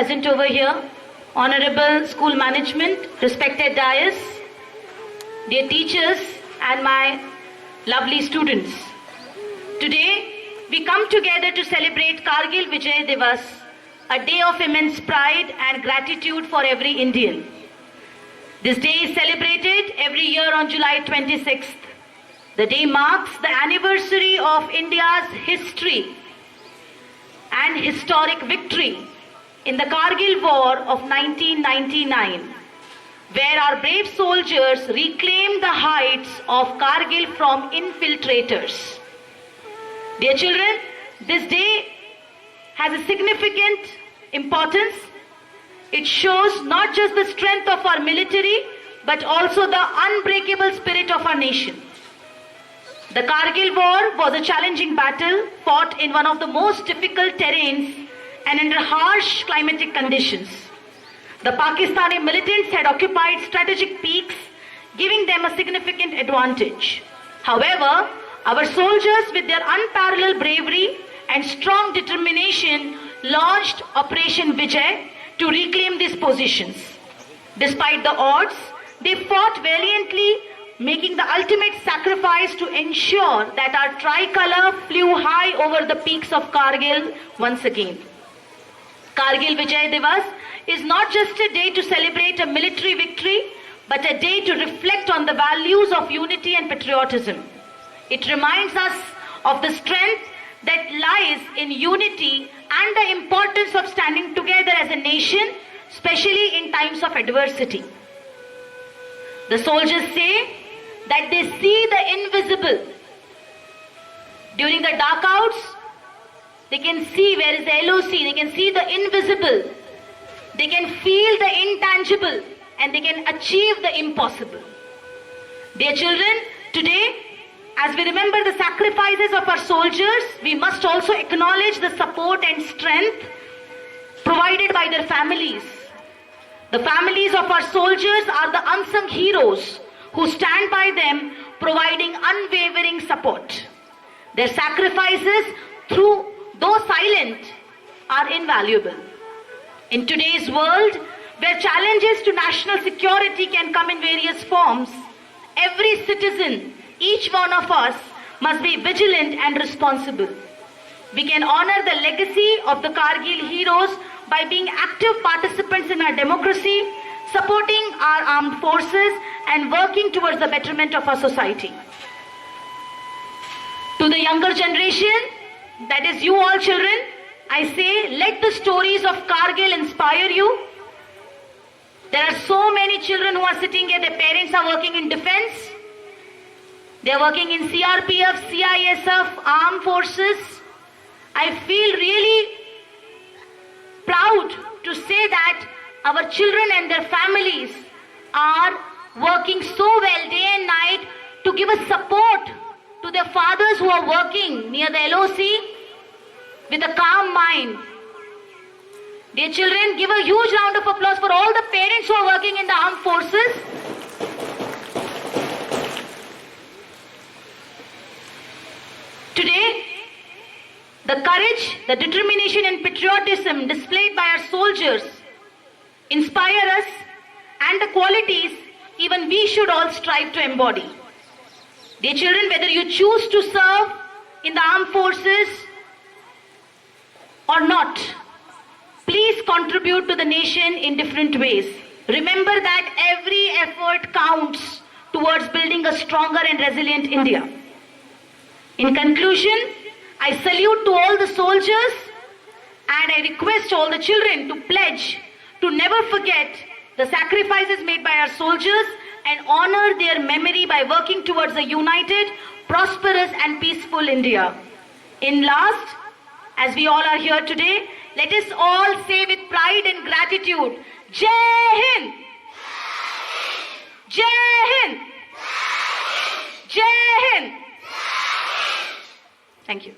present over here, honorable school management, respected dais, dear teachers, and my lovely students. Today, we come together to celebrate Kargil Vijay Divas, a day of immense pride and gratitude for every Indian. This day is celebrated every year on July 26th. The day marks the anniversary of India's history and historic victory in the Kargil War of 1999, where our brave soldiers reclaimed the heights of Kargil from infiltrators. Dear children, this day has a significant importance. It shows not just the strength of our military, but also the unbreakable spirit of our nation. The Kargil War was a challenging battle fought in one of the most difficult terrains and under harsh climatic conditions. The Pakistani militants had occupied strategic peaks, giving them a significant advantage. However, our soldiers, with their unparalleled bravery and strong determination, launched Operation Vijay to reclaim these positions. Despite the odds, they fought valiantly, making the ultimate sacrifice to ensure that our tricolor flew high over the peaks of Kargil once again. Kargil Vijay Divas is not just a day to celebrate a military victory, but a day to reflect on the values of unity and patriotism. It reminds us of the strength that lies in unity and the importance of standing together as a nation, especially in times of adversity. The soldiers say that they see the invisible. During the dark outs, they can see where is the LOC, they can see the invisible, they can feel the intangible, and they can achieve the impossible. Dear children, today, as we remember the sacrifices of our soldiers, we must also acknowledge the support and strength provided by their families. The families of our soldiers are the unsung heroes who stand by them, providing unwavering support. Their sacrifices, though silent, are invaluable. In today's world, where challenges to national security can come in various forms, every citizen, each one of us, must be vigilant and responsible. We can honor the legacy of the Kargil heroes by being active participants in our democracy, supporting our armed forces, and working towards the betterment of our society. To the younger generation, that is you all children, I say, let the stories of Kargil inspire you. There are so many children who are sitting here, their parents are working in defense. They are working in CRPF, CISF, armed forces. I feel really proud to say that our children and their families are working so well day and night to give us support to their fathers who are working near the LOC with a calm mind. Dear children, give a huge round of applause for all the parents who are working in the armed forces. Today, the courage, the determination and patriotism displayed by our soldiers inspire us, and the qualities even we should all strive to embody. Dear children, whether you choose to serve in the armed forces or not, please contribute to the nation in different ways. Remember that every effort counts towards building a stronger and resilient India. In conclusion, I salute to all the soldiers and I request all the children to pledge to never forget the sacrifices made by our soldiers and honor their memory by working towards a united, prosperous and peaceful India. In last, as we all are here today, let us all say with pride and gratitude, Jai Hind! Jai Hind! Jai Hind! Thank you.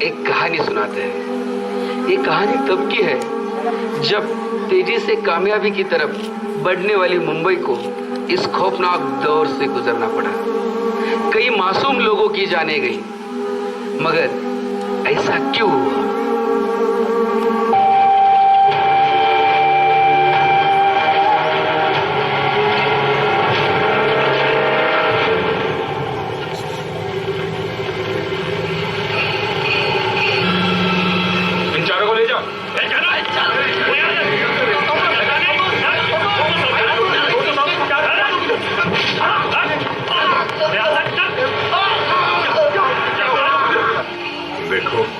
एक कहानी सुनाते हैं। ये कहानी तब की है जब तेजी से कामयाबी की तरफ बढ़ने वाली मुंबई को इस खौफनाक दौर से गुजरना पड़ा। कई मासूम लोगों की जानें गई, मगर ऐसा क्यों हुआ?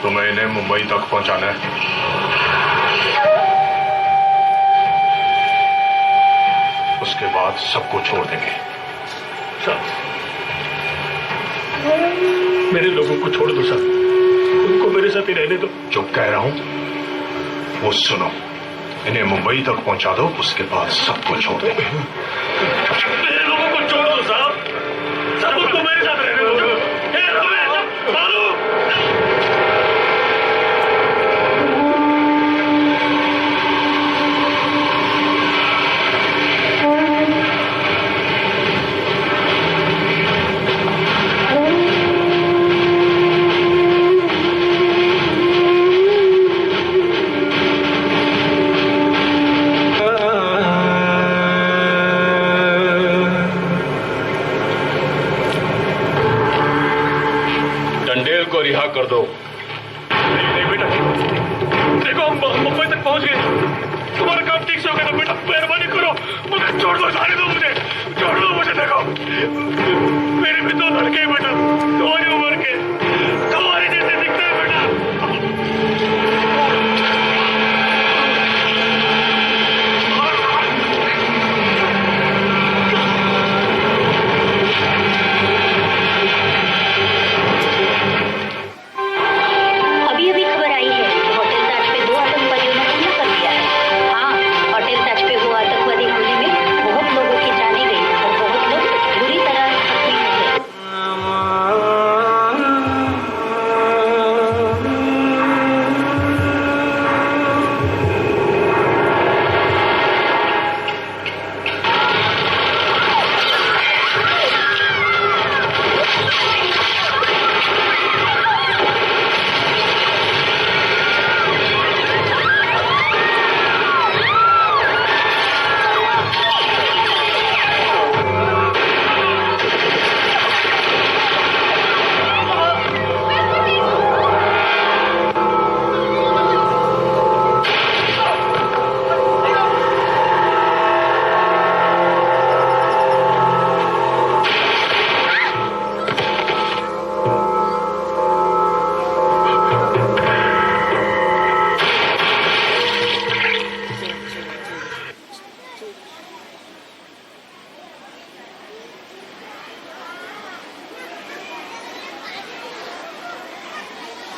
तुम्हें इन्हें मुंबई तक पहुंचाना है। उसके बाद सबको छोड़ देंगे। मेरे लोगों को छोड़ दो साहब, उनको मेरे साथ ही रहने दो। जो कह रहा हूं वो सुनो, इन्हें मुंबई तक पहुंचा दो, उसके बाद सबको छोड़ देंगे। मेरे लोगों को छोड़ दो साहब, सबको मेरे साथ रहने दो। रिहा कर दो। नहीं बेटा, देखो हम मुंबई तक पहुंच गए। तुम्हारा काम ठीक से हो गया ना बेटा, मेहरबानी करो मुझे छोड़ दो, जाने दो मुझे, छोड़ दो मुझे। देखो मेरे भी दो लड़के हैं बेटा, तुम्हारी उम्र के, तुम्हारे जैसे दिखते हैं बेटा।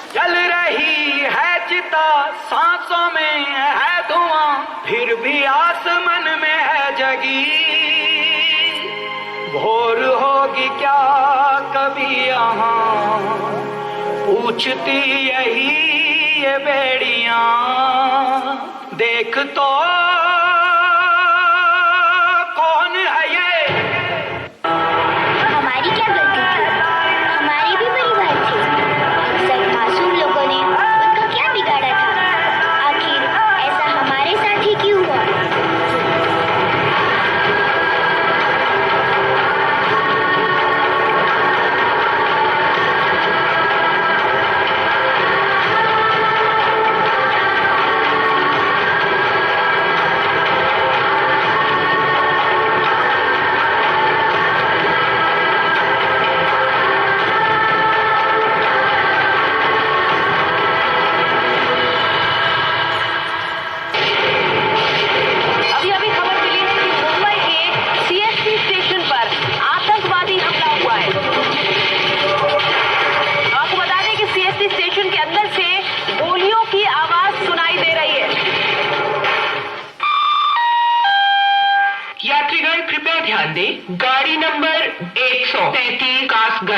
जल रही है चिता, सांसों में है धुआं, फिर भी आसमान में है जगी। भोर होगी क्या कभी यहाँ, पूछती यही ये बेड़ियां। देख तो कौन है ये? हमारी क्या गलती थी? हमारी भी परिवार थी। सब मासूम लोगों ने उनका क्या बिगाड़ा था? आखिर ऐसा हमारे साथ ही क्यों हुआ?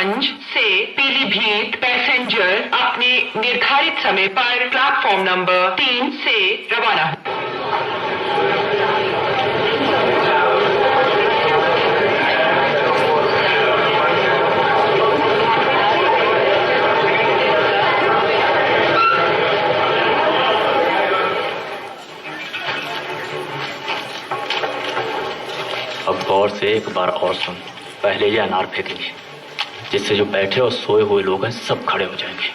5 से पीलीभीत पैसेंजर अपने निर्धारित समय पर प्लेटफॉर्म नंबर 3 से रवाना हो। अब गौर से एक बार और सुन। पहले ये अनार फेंकेंगे, जिससे जो बैठे और सोए हुए लोग हैं सब खड़े हो जाएंगे।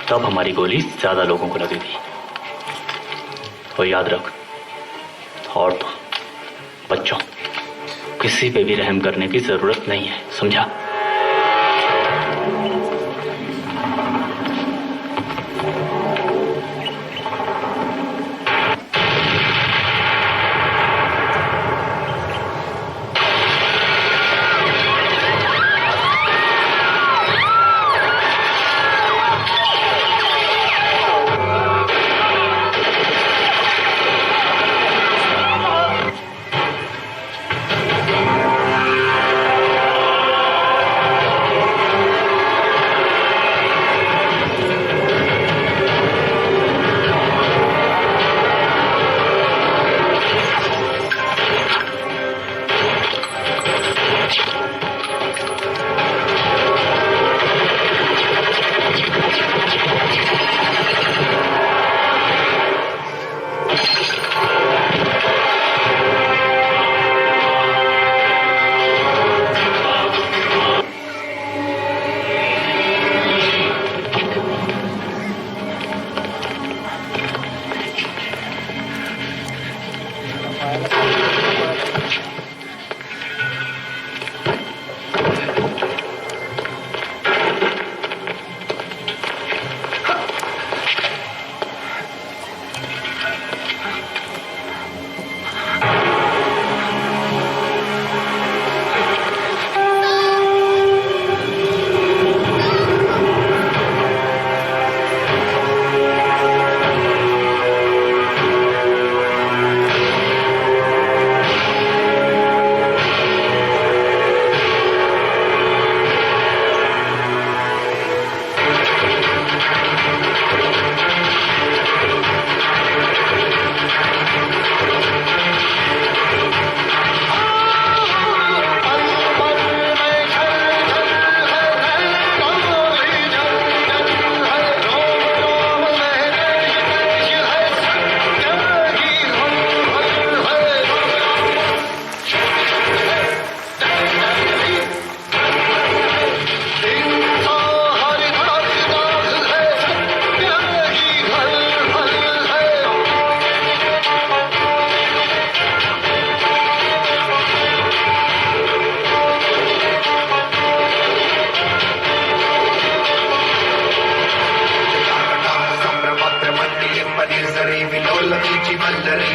तब हमारी गोली ज्यादा लोगों को लगेगी। तो याद रख, और तो बच्चों, किसी पे भी रहम करने की जरूरत नहीं है, समझा?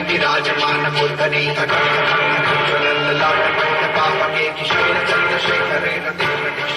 विराजमान मूर्धनि ज्वलल्ललाट पावके किशोर चंद्रशेखरेण देवनिश